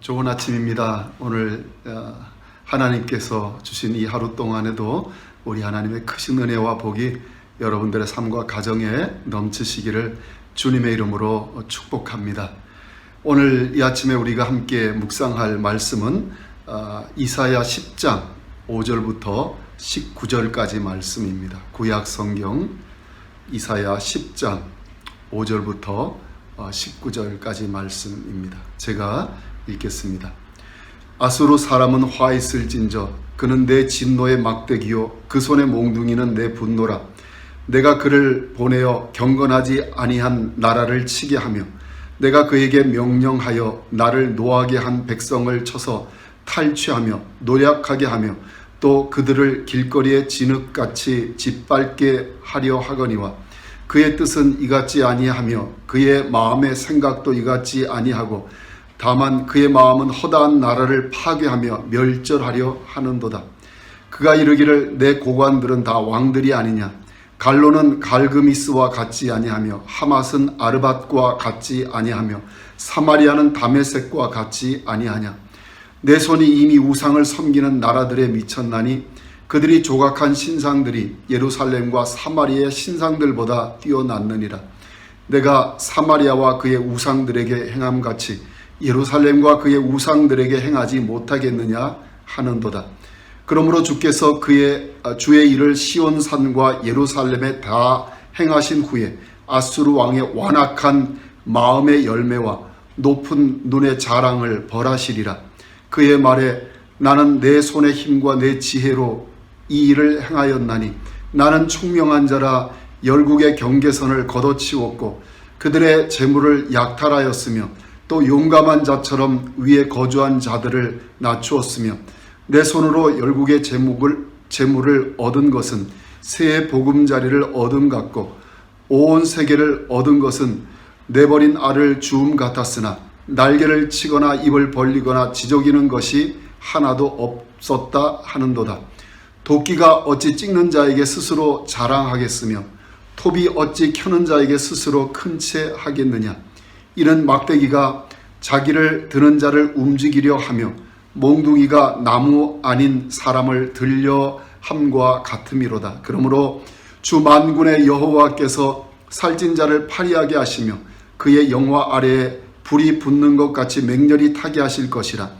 좋은 아침입니다. 오늘 하나님께서 주신 이 하루 동안에도 우리 하나님의 크신 은혜와 복이 여러분들의 삶과 가정에 넘치시기를 주님의 이름으로 축복합니다. 오늘 이 아침에 우리가 함께 묵상할 말씀은 이사야 10장 5절부터 19절까지 말씀입니다. 구약 성경 이사야 10장 5절부터 19절까지 말씀입니다. 제가 읽겠습니다. 아수르 사람은 화 있을진저 그는 내 진노의 막대기요 그 손의 몽둥이는 내 분노라. 내가 그를 보내어 경건하지 아니한 나라를 치게 하며 내가 그에게 명령하여 나를 노하게 한 백성을 쳐서 탈취하며 노략하게 하며 또 그들을 길거리에 진흙같이 짓밟게 하려 하거니와 그의 뜻은 이같지 아니하며 그의 마음의 생각도 이같지 아니하고 다만 그의 마음은 허다한 나라를 파괴하며 멸절하려 하는도다. 그가 이르기를 내 고관들은 다 왕들이 아니냐. 갈로는 갈그미스와 같지 아니하며 하맛은 아르밧과 같지 아니하며 사마리아는 다메섹과 같지 아니하냐. 내 손이 이미 우상을 섬기는 나라들에 미쳤나니 그들이 조각한 신상들이 예루살렘과 사마리아의 신상들보다 뛰어났느니라. 내가 사마리아와 그의 우상들에게 행함같이 예루살렘과 그의 우상들에게 행하지 못하겠느냐 하는도다. 그러므로 주께서 주의 일을 시온산과 예루살렘에 다 행하신 후에 아수르 왕의 완악한 마음의 열매와 높은 눈의 자랑을 벌하시리라. 그의 말에 나는 내 손의 힘과 내 지혜로 이 일을 행하였나니 나는 총명한 자라 열국의 경계선을 걷어치웠고 그들의 재물을 약탈하였으며 또 용감한 자처럼 위에 거주한 자들을 낮추었으며 내 손으로 열국의 재물을 얻은 것은 새의 보금자리를 얻음 같고 온 세계를 얻은 것은 내버린 알을 주움 같았으나 날개를 치거나 입을 벌리거나 지저귀는 것이 하나도 없었다 하는도다. 도끼가 어찌 찍는 자에게 스스로 자랑하겠으며 톱이 어찌 켜는 자에게 스스로 큰 채 하겠느냐. 이는 막대기가 자기를 드는 자를 움직이려 하며 몽둥이가 나무 아닌 사람을 들려 함과 같음이로다. 그러므로 주 만군의 여호와께서 살찐 자를 파리하게 하시며 그의 영화 아래에 불이 붙는 것 같이 맹렬히 타게 하실 것이라.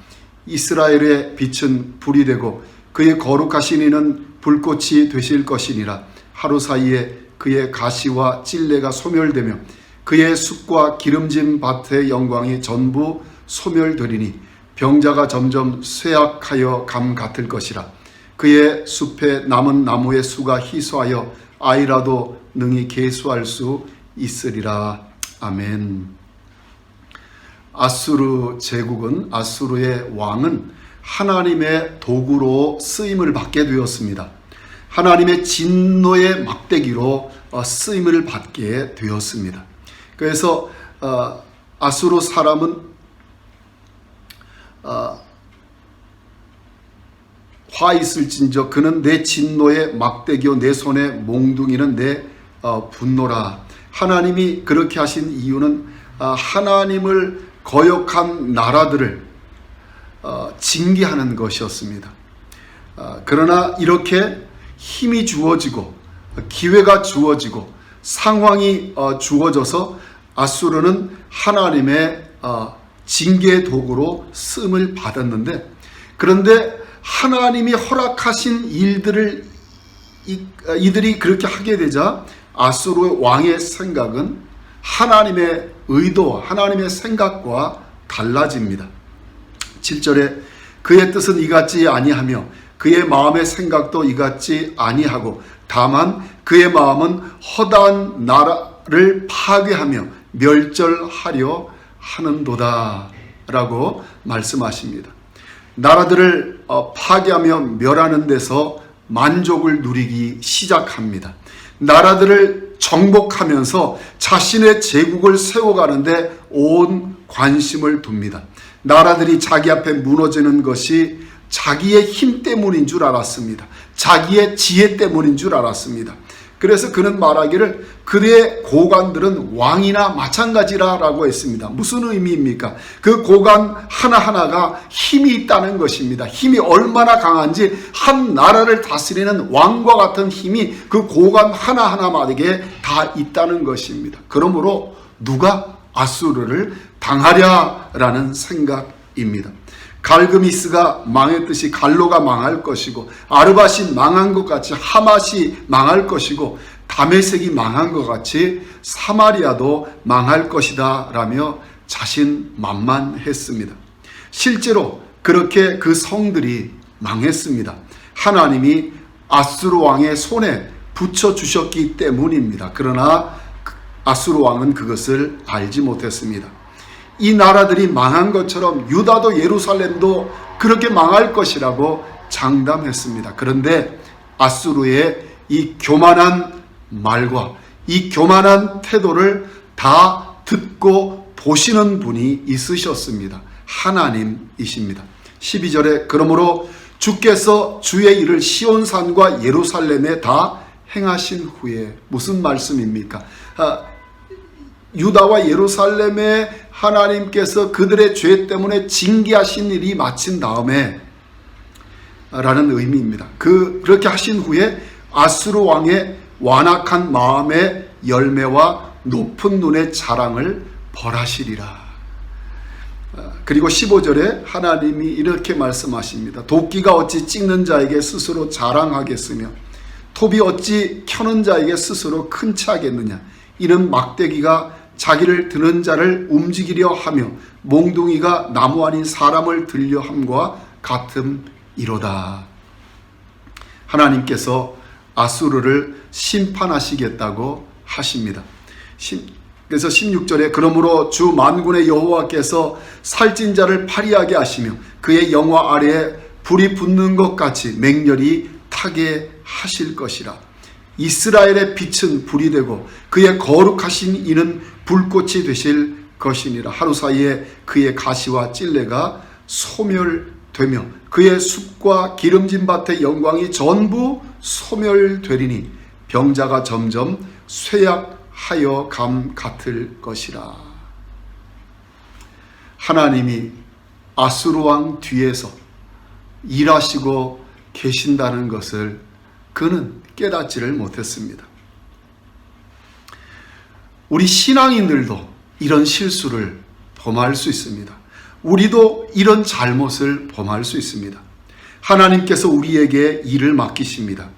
이스라엘의 빛은 불이 되고 그의 거룩하신 이는 불꽃이 되실 것이니라. 하루 사이에 그의 가시와 찔레가 소멸되며 그의 숲과 기름진 밭의 영광이 전부 소멸되리니 병자가 점점 쇠약하여 감 같을 것이라. 그의 숲에 남은 나무의 수가 희소하여 아이라도 능히 계수할 수 있으리라. 아멘. 아수르 제국은 아수르의 왕은 하나님의 도구로 쓰임을 받게 되었습니다. 하나님의 진노의 막대기로 쓰임을 받게 되었습니다. 그래서 아수르 사람은 화 있을진저 그는 내 진노의 막대기요 내 손의 몽둥이는 내 분노라. 하나님이 그렇게 하신 이유는 하나님을 거역한 나라들을 징계하는 것이었습니다. 그러나 이렇게 힘이 주어지고 기회가 주어지고 상황이 주어져서 아수르는 하나님의 징계의 도구로 쓰임을 받았는데, 그런데 하나님이 허락하신 일들을 이들이 그렇게 하게 되자 아수르 왕의 생각은 하나님의 의도와 하나님의 생각과 달라집니다. 7절에 그의 뜻은 이같지 아니하며 그의 마음의 생각도 이같지 아니하고 다만 그의 마음은 허다한 나라를 파괴하며 멸절하려 하는도다 라고 말씀하십니다. 나라들을 파괴하며 멸하는 데서 만족을 누리기 시작합니다. 나라들을 정복하면서 자신의 제국을 세워가는데 온 관심을 둡니다. 나라들이 자기 앞에 무너지는 것이 자기의 힘 때문인 줄 알았습니다. 자기의 지혜 때문인 줄 알았습니다. 그래서 그는 말하기를 그의 고관들은 왕이나 마찬가지라라고 했습니다. 무슨 의미입니까? 그 고관 하나하나가 힘이 있다는 것입니다. 힘이 얼마나 강한지 한 나라를 다스리는 왕과 같은 힘이 그 고관 하나하나마에게 다 있다는 것입니다. 그러므로 누가 아수르를 당하랴라는 생각입니다. 갈그미스가 망했듯이 갈로가 망할 것이고, 아르밧이 망한 것 같이 하맛이 망할 것이고, 다메섹이 망한 것 같이 사마리아도 망할 것이다 라며 자신만만했습니다. 실제로 그렇게 그 성들이 망했습니다. 하나님이 아수르 왕의 손에 붙여주셨기 때문입니다. 그러나 아수르 왕은 그것을 알지 못했습니다. 이 나라들이 망한 것처럼 유다도 예루살렘도 그렇게 망할 것이라고 장담했습니다. 그런데 아수르의 이 교만한 말과 이 교만한 태도를 다 듣고 보시는 분이 있으셨습니다. 하나님이십니다. 12절에 그러므로 주께서 주의 일을 시온산과 예루살렘에 다 행하신 후에, 무슨 말씀입니까? 유다와 예루살렘에 하나님께서 그들의 죄 때문에 징계하신 일이 마친 다음에 라는 의미입니다. 그렇게 하신 후에 아수르 왕의 완악한 마음의 열매와 높은 눈의 자랑을 벌하시리라. 그리고 15절에 하나님이 이렇게 말씀하십니다. 도끼가 어찌 찍는 자에게 스스로 자랑하겠으며 톱이 어찌 켜는 자에게 스스로 큰 체 하겠느냐. 이는 막대기가 자기를 드는 자를 움직이려 하며 몽둥이가 나무 아닌 사람을 들려 함과 같음이로다. 하나님께서 아수르를 심판하시겠다고 하십니다. 그래서 16절에 그러므로 주 만군의 여호와께서 살찐 자를 파리하게 하시며 그의 영화 아래에 불이 붙는 것 같이 맹렬히 타게 하실 것이라. 이스라엘의 빛은 불이 되고 그의 거룩하신 이는 불꽃이 되실 것이니라. 하루 사이에 그의 가시와 찔레가 소멸되며 그의 숲과 기름진 밭의 영광이 전부 소멸되리니 병자가 점점 쇠약하여 감 같을 것이라. 하나님이 아수르 왕 뒤에서 일하시고 계신다는 것을 그는 깨닫지를 못했습니다. 우리 신앙인들도 이런 실수를 범할 수 있습니다. 우리도 이런 잘못을 범할 수 있습니다. 하나님께서 우리에게 일을 맡기십니다.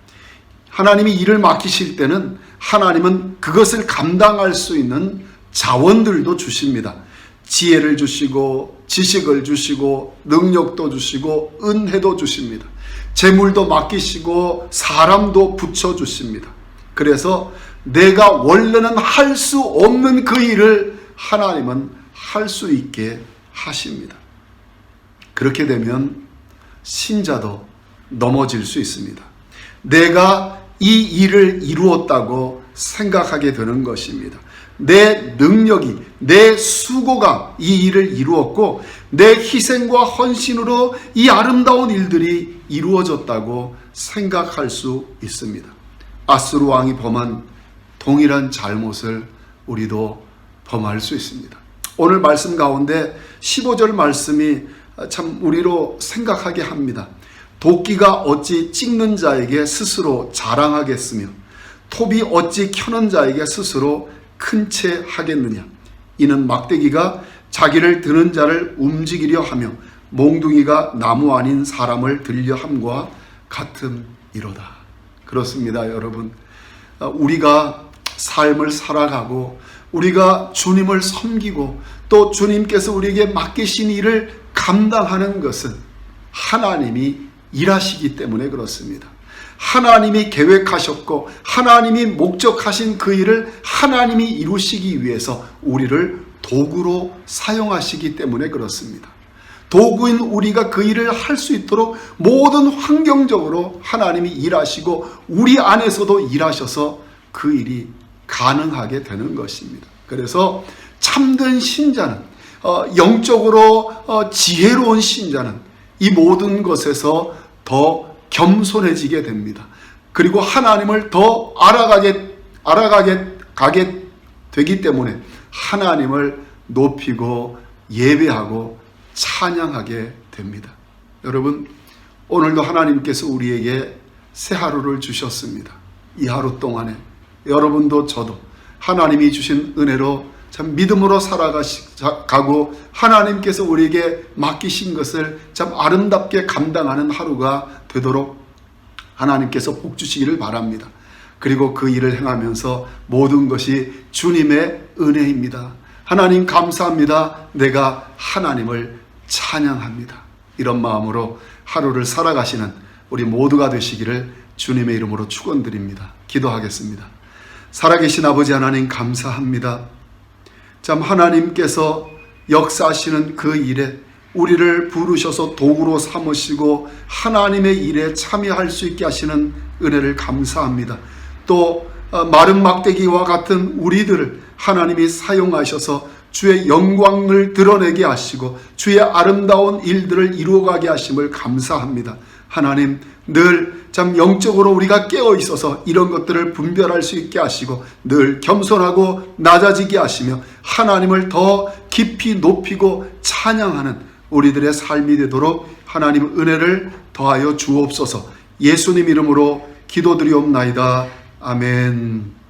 하나님이 일을 맡기실 때는 하나님은 그것을 감당할 수 있는 자원들도 주십니다. 지혜를 주시고 지식을 주시고 능력도 주시고 은혜도 주십니다. 재물도 맡기시고 사람도 붙여주십니다. 그래서 내가 원래는 할 수 없는 그 일을 하나님은 할 수 있게 하십니다. 그렇게 되면 신자도 넘어질 수 있습니다. 내가 이 일을 이루었다고 생각하게 되는 것입니다. 내 능력이, 내 수고가 이 일을 이루었고 내 희생과 헌신으로 이 아름다운 일들이 이루어졌다고 생각할 수 있습니다. 아수르 왕이 범한 동일한 잘못을 우리도 범할 수 있습니다. 오늘 말씀 가운데 15절 말씀이 참 우리로 생각하게 합니다. 도끼가 어찌 찍는 자에게 스스로 자랑하겠으며 톱이 어찌 켜는 자에게 스스로 큰 채 하겠느냐. 이는 막대기가 자기를 드는 자를 움직이려 하며 몽둥이가 나무 아닌 사람을 들려 함과 같음이로다. 그렇습니다, 여러분. 우리가 삶을 살아가고 우리가 주님을 섬기고 또 주님께서 우리에게 맡기신 일을 감당하는 것은 하나님이 일하시기 때문에 그렇습니다. 하나님이 계획하셨고 하나님이 목적하신 그 일을 하나님이 이루시기 위해서 우리를 도구로 사용하시기 때문에 그렇습니다. 도구인 우리가 그 일을 할 수 있도록 모든 환경적으로 하나님이 일하시고 우리 안에서도 일하셔서 그 일이 가능하게 되는 것입니다. 그래서 참된 신자는 영적으로 지혜로운 신자는 이 모든 것에서 더 겸손해지게 됩니다. 그리고 하나님을 더 가게 되기 때문에 하나님을 높이고 예배하고 찬양하게 됩니다. 여러분, 오늘도 하나님께서 우리에게 새 하루를 주셨습니다. 이 하루 동안에 여러분도 저도 하나님이 주신 은혜로 참 믿음으로 살아가고 하나님께서 우리에게 맡기신 것을 참 아름답게 감당하는 하루가 되도록 하나님께서 복 주시기를 바랍니다. 그리고 그 일을 행하면서 모든 것이 주님의 은혜입니다. 하나님 감사합니다. 내가 하나님을 찬양합니다. 이런 마음으로 하루를 살아가시는 우리 모두가 되시기를 주님의 이름으로 축원드립니다. 기도하겠습니다. 살아계신 아버지 하나님 감사합니다. 참 하나님께서 역사하시는 그 일에 우리를 부르셔서 도구로 삼으시고 하나님의 일에 참여할 수 있게 하시는 은혜를 감사합니다. 또 마른 막대기와 같은 우리들을 하나님이 사용하셔서 주의 영광을 드러내게 하시고 주의 아름다운 일들을 이루어가게 하심을 감사합니다. 하나님, 늘 참 영적으로 우리가 깨어 있어서 이런 것들을 분별할 수 있게 하시고 늘 겸손하고 낮아지게 하시며 하나님을 더 깊이 높이고 찬양하는 우리들의 삶이 되도록 하나님 은혜를 더하여 주옵소서. 예수님 이름으로 기도드리옵나이다. 아멘.